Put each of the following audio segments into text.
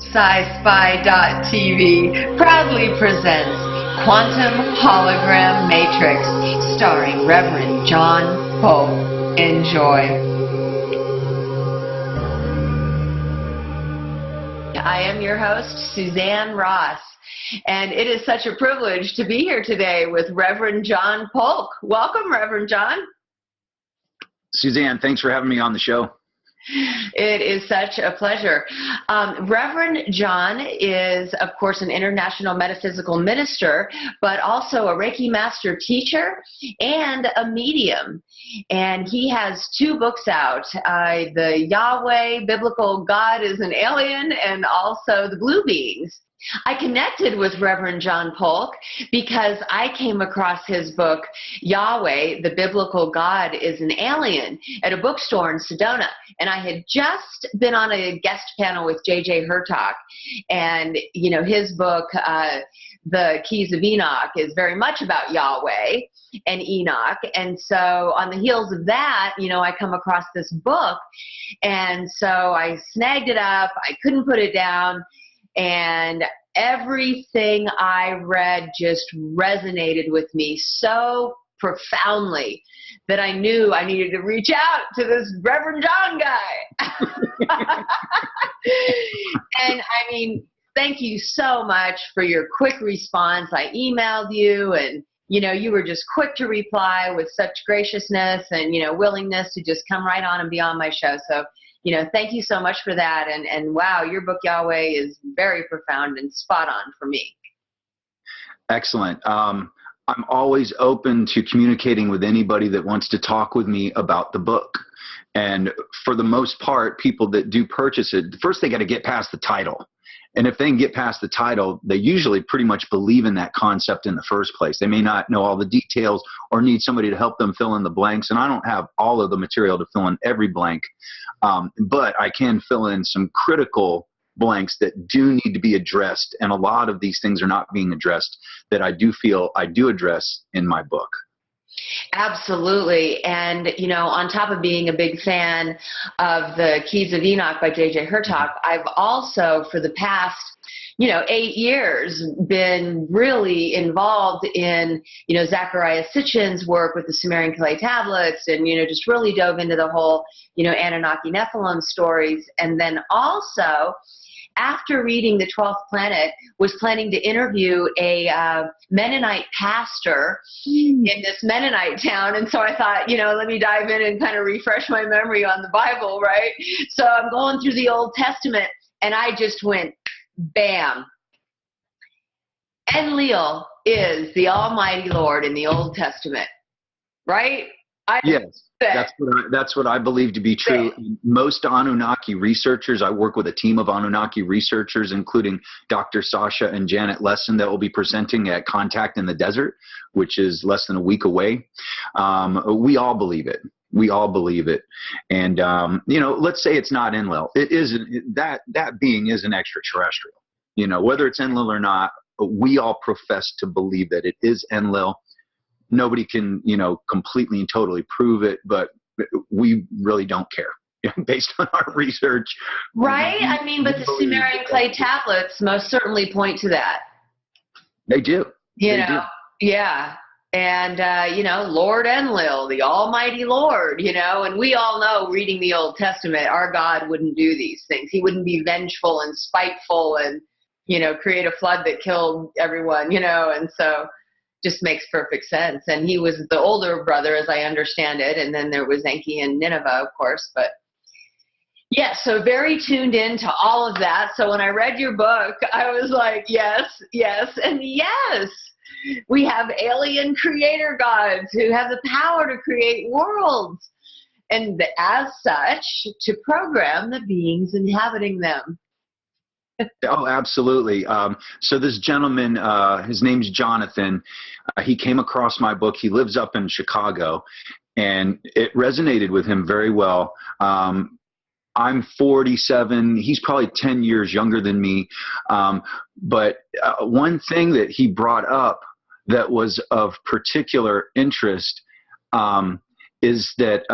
Sci-Spi.tv proudly presents Quantum Hologram Matrix, starring Reverend John Polk. Enjoy. I am your host, Suzanne Ross, and it is such a privilege to be here today with Reverend John Polk. Welcome, Reverend John. Suzanne, thanks for having me on the show. It is such a pleasure. Reverend John is, of course, an international metaphysical minister, but also a Reiki master teacher and a medium. And he has 2 books out, the Yahweh, Biblical God is an Alien, and also the Blue Beings. I connected with Reverend John Polk because I came across his book, Yahweh, the Biblical God is an Alien, at a bookstore in Sedona. And I had just been on a guest panel with J.J. Hurtak. And, you know, his book, The Keys of Enoch, is very much about Yahweh and Enoch. And so on the heels of that, you know, I come across this book. And so I snagged it up. I couldn't put it down. And everything I read just resonated with me so profoundly that I knew I needed to reach out to this Reverend John guy. And I mean, thank you so much for your quick response. I emailed you, and you know, you were just quick to reply with such graciousness and, you know, willingness to just come right on and be on my show. So, you know, thank you so much for that. And wow, your book, Yahweh, is very profound and spot on for me. Excellent. I'm always open to communicating with anybody that wants to talk with me about the book. And for the most part, people that do purchase it, first they got to get past the title. And if they can get past the title, they usually pretty much believe in that concept in the first place. They may not know all the details or need somebody to help them fill in the blanks. And I don't have all of the material to fill in every blank, but I can fill in some critical blanks that do need to be addressed. And a lot of these things are not being addressed that I do feel I do address in my book. Absolutely. And, you know, on top of being a big fan of The Keys of Enoch by J.J. Hurtak, I've also, for the past, you know, 8 years, been really involved in, you know, Zachariah Sitchin's work with the Sumerian clay tablets, and, you know, just really dove into the whole, you know, Anunnaki Nephilim stories. And then also, after reading The 12th Planet, was planning to interview a Mennonite pastor in this Mennonite town. And so I thought, you know, let me dive in and kind of refresh my memory on the Bible, right? So I'm going through the Old Testament, and I just went, bam. Enlil is the Almighty Lord in the Old Testament, right? Yes, that's what I believe to be true. Most Anunnaki researchers, I work with a team of Anunnaki researchers, including Dr. Sasha and Janet Lesson, that will be presenting at Contact in the Desert, which is less than a week away. We all believe it. We all believe it. And, you know, let's say it's not Enlil. It isn't, that being is an extraterrestrial. You know, whether it's Enlil or not, we all profess to believe that it is Enlil. Nobody can, you know, completely and totally prove it, but we really don't care based on our research. Right? I mean, but the Sumerian clay tablets most certainly point to that. They do. You know, yeah. And, you know, Lord Enlil, the Almighty Lord, you know, and we all know, reading the Old Testament, our God wouldn't do these things. He wouldn't be vengeful and spiteful and, you know, create a flood that killed everyone, you know, and so just makes perfect sense. And he was the older brother, as I understand it. And then there was Enki and Nineveh, of course. But yeah, so very tuned in to all of that. So when I read your book, I was like, yes, yes, and yes. We have alien creator gods who have the power to create worlds, and as such, to program the beings inhabiting them. Oh, absolutely. So this gentleman, his name's Jonathan. He came across my book. He lives up in Chicago, and it resonated with him very well. I'm 47. He's probably 10 years younger than me. But one thing that he brought up that was of particular interest is that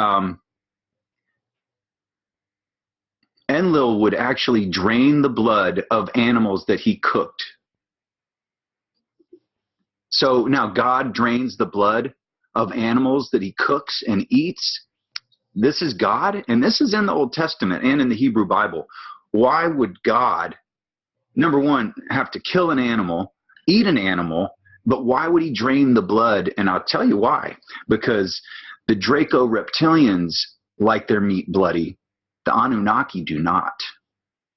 Enlil would actually drain the blood of animals that he cooked. So now God drains the blood of animals that he cooks and eats. This is God, and this is in the Old Testament and in the Hebrew Bible. Why would God, number one, have to kill an animal, eat an animal, but why would he drain the blood? And I'll tell you why. Because the Draco reptilians like their meat bloody. The Anunnaki do not.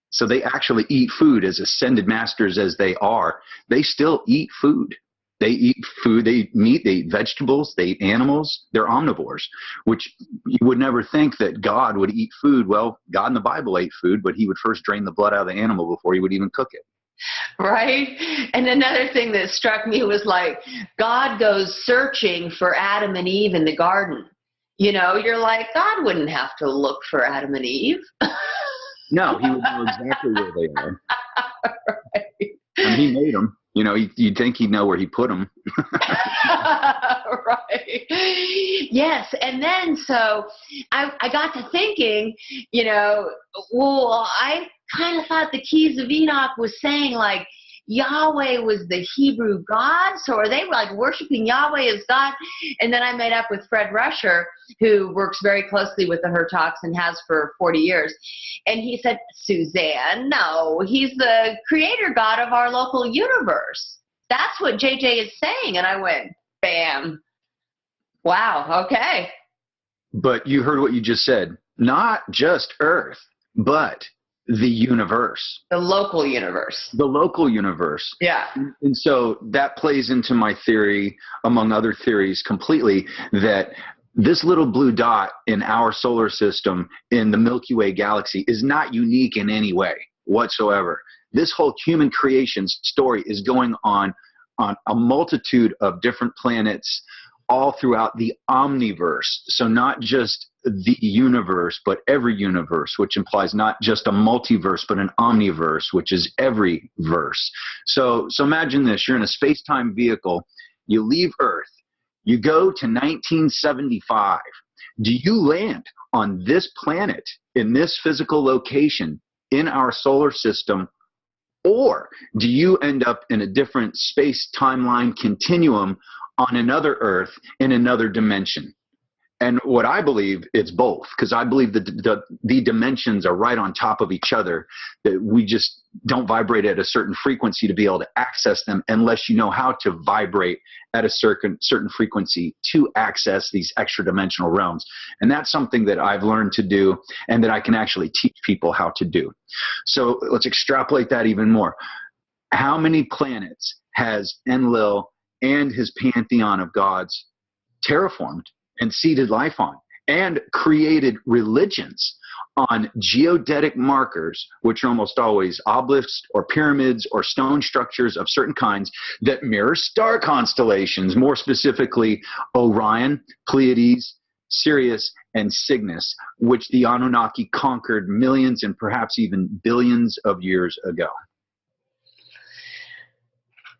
So they actually eat food, as ascended masters as they are. They still eat food. They eat food, they eat meat, they eat vegetables, they eat animals. They're omnivores, which you would never think that God would eat food. Well, God in the Bible ate food, but he would first drain the blood out of the animal before he would even cook it. Right? And another thing that struck me was like, God goes searching for Adam and Eve in the garden. You know, you're like, God wouldn't have to look for Adam and Eve. No, he would know exactly where they are. Right. And he made them. You know, you'd think he'd know where he put them. Right. Yes. And then so I got to thinking, you know, well, I kind of thought the Keys of Enoch was saying like Yahweh was the Hebrew God. So are they like worshiping Yahweh as God? And then I made up with Fred Rusher, who works very closely with the Hurtocks and has for 40 years. And he said, Suzanne, no, he's the creator God of our local universe. That's what JJ is saying. And I went, bam. Wow. Okay. But you heard what you just said. Not just Earth, but the universe. The local universe. The local universe. Yeah. And so that plays into my theory, among other theories, completely, that this little blue dot in our solar system in the Milky Way galaxy is not unique in any way whatsoever. This whole human creation story is going on a multitude of different planets all throughout the omniverse. So not just the universe, but every universe, which implies not just a multiverse, but an omniverse, which is every verse. So imagine this. You're in a space-time vehicle. You leave Earth. You go to 1975. Do you land on this planet in this physical location in our solar system, or do you end up in a different space timeline continuum on another Earth in another dimension? And what I believe, it's both, because I believe that the dimensions are right on top of each other, that we just don't vibrate at a certain frequency to be able to access them unless you know how to vibrate at a certain frequency to access these extra dimensional realms. And that's something that I've learned to do and that I can actually teach people how to do. So let's extrapolate that even more. How many planets has Enlil and his pantheon of gods terraformed and seeded life on, and created religions on geodetic markers, which are almost always obelisks or pyramids or stone structures of certain kinds that mirror star constellations, more specifically Orion, Pleiades, Sirius, and Cygnus, which the Anunnaki conquered millions and perhaps even billions of years ago.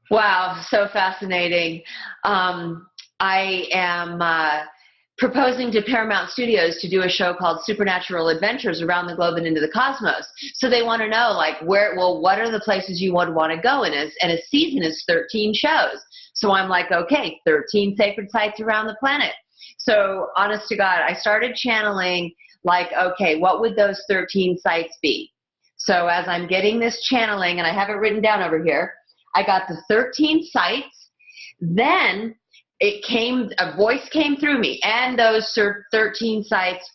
Wow, so fascinating. I am proposing to Paramount Studios to do a show called Supernatural Adventures Around the Globe and Into the Cosmos. So they want to know, like, what are the places you would want to go in? And a season is 13 shows. So I'm like, okay, 13 sacred sites around the planet. So honest to God, I started channeling, like, okay, what would those 13 sites be? So as I'm getting this channeling, and I have it written down over here, I got the 13 sites. Then a voice came through me, and those 13 sites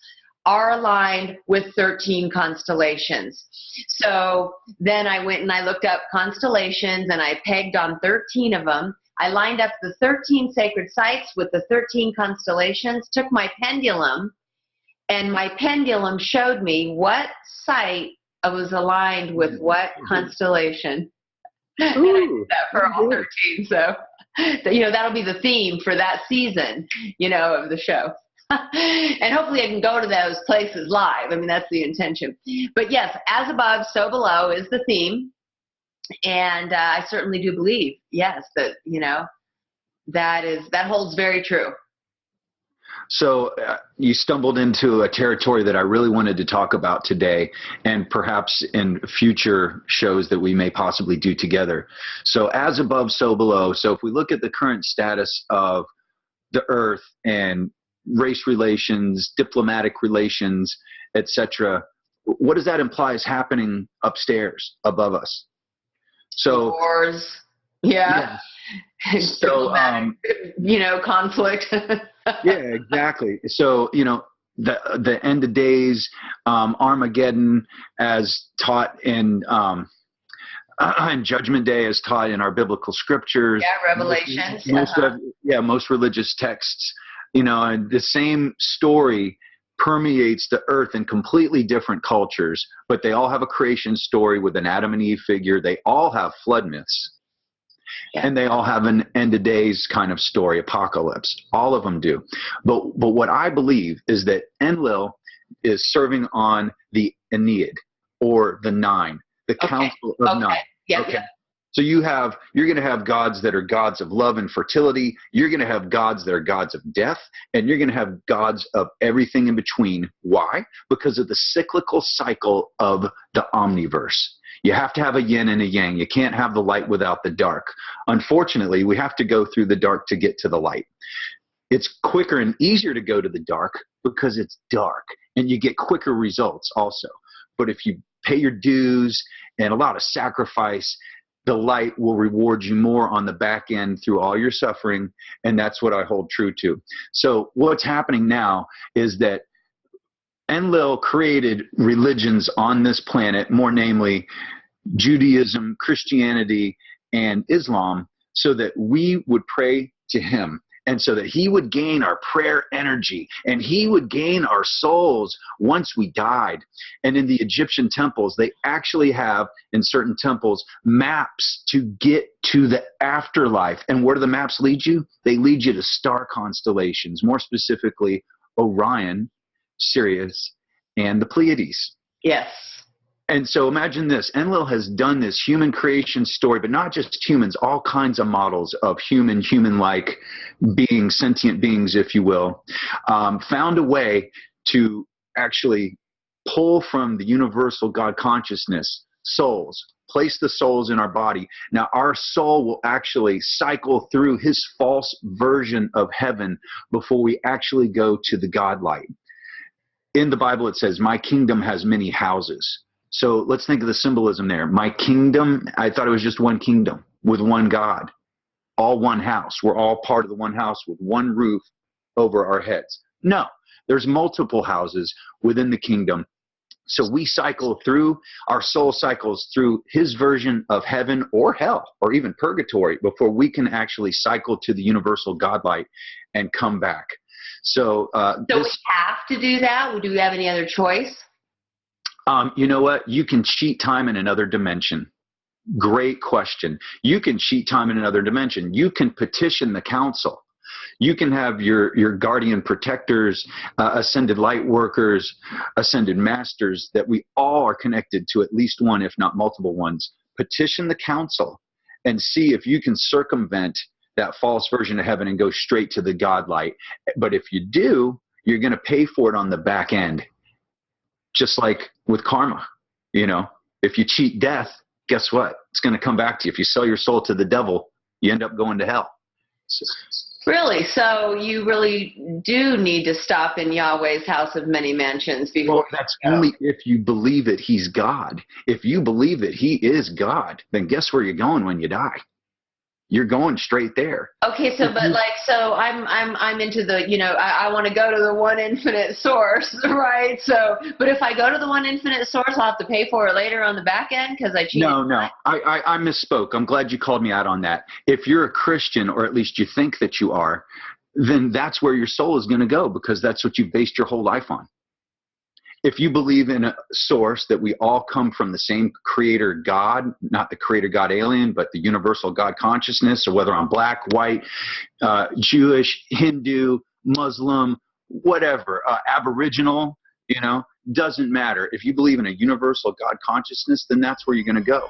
are aligned with 13 constellations. So then I went and I looked up constellations, and I pegged on 13 of them. I lined up the 13 sacred sites with the 13 constellations, took my pendulum, and my pendulum showed me what site was aligned with what constellation. And I did that for all 13, so that'll be the theme for that season, of the show. And hopefully I can go to those places live. I mean, that's the intention. But yes, as above, so below is the theme. And I certainly do believe, yes, that, that holds very true. So you stumbled into a territory that I really wanted to talk about today, and perhaps in future shows that we may possibly do together. So as above, so below. So if we look at the current status of the earth and race relations, diplomatic relations, etc., what does that imply is happening upstairs above us? So wars, yeah. So conflict. Yeah, exactly. So the end of days, Armageddon, as taught in Judgment Day, as taught in our biblical scriptures. Yeah, Revelations. Most religious texts. And the same story permeates the earth in completely different cultures, but they all have a creation story with an Adam and Eve figure. They all have flood myths. Yeah. And they all have an end of days kind of story, apocalypse. All of them do. But what I believe is that Enlil is serving on the Aeneid, or the Nine, the Council of Nine. Yeah. Okay. So you're going to have gods that are gods of love and fertility. You're going to have gods that are gods of death, and you're going to have gods of everything in between. Why? Because of the cyclical cycle of the omniverse. You have to have a yin and a yang. You can't have the light without the dark. Unfortunately, we have to go through the dark to get to the light. It's quicker and easier to go to the dark because it's dark, and you get quicker results also. But if you pay your dues and a lot of sacrifice, the light will reward you more on the back end through all your suffering, and that's what I hold true to. So what's happening now is that Enlil created religions on this planet, more namely Judaism, Christianity, and Islam, so that we would pray to him, and so that he would gain our prayer energy, and he would gain our souls once we died. And in the Egyptian temples, they actually have, in certain temples, maps to get to the afterlife. And where do the maps lead you? They lead you to star constellations, more specifically Orion, Sirius, and the Pleiades. Yes. And so imagine this. Enlil has done this human creation story, but not just humans, all kinds of models of human-like beings, sentient beings, if you will, found a way to actually pull from the universal God consciousness souls, place the souls in our body. Now, our soul will actually cycle through his false version of heaven before we actually go to the God light. In the Bible, it says, my kingdom has many houses. So let's think of the symbolism there. My kingdom, I thought it was just one kingdom with one God, all one house. We're all part of the one house with one roof over our heads. No, there's multiple houses within the kingdom. So we cycle through, our soul cycles through his version of heaven or hell or even purgatory before we can actually cycle to the universal God light and come back. So we have to do that? Do we have any other choice? You know what? You can cheat time in another dimension. Great question. You can cheat time in another dimension. You can petition the council. You can have your guardian protectors, ascended light workers, ascended masters, that we all are connected to at least one, if not multiple ones. Petition the council and see if you can circumvent that false version of heaven and go straight to the God light. But if you do, you're going to pay for it on the back end. Just like with karma, if you cheat death, guess what? It's going to come back to you. If you sell your soul to the devil, you end up going to hell. Really? So you really do need to stop in Yahweh's house of many mansions before. Well, that's only if you believe that he's God. If you believe that he is God, then guess where you're going when you die? You're going straight there. Okay, so I'm into the, I want to go to the one infinite source, right? So, but if I go to the one infinite source, I'll have to pay for it later on the back end because I cheated. No, I misspoke. I'm glad you called me out on that. If you're a Christian, or at least you think that you are, then that's where your soul is going to go, because that's what you've based your whole life on. If you believe in a source, that we all come from the same creator God, not the creator God alien, but the universal God consciousness, or whether I'm black, white, Jewish, Hindu, Muslim, whatever, Aboriginal, doesn't matter. If you believe in a universal God consciousness, then that's where you're going to go.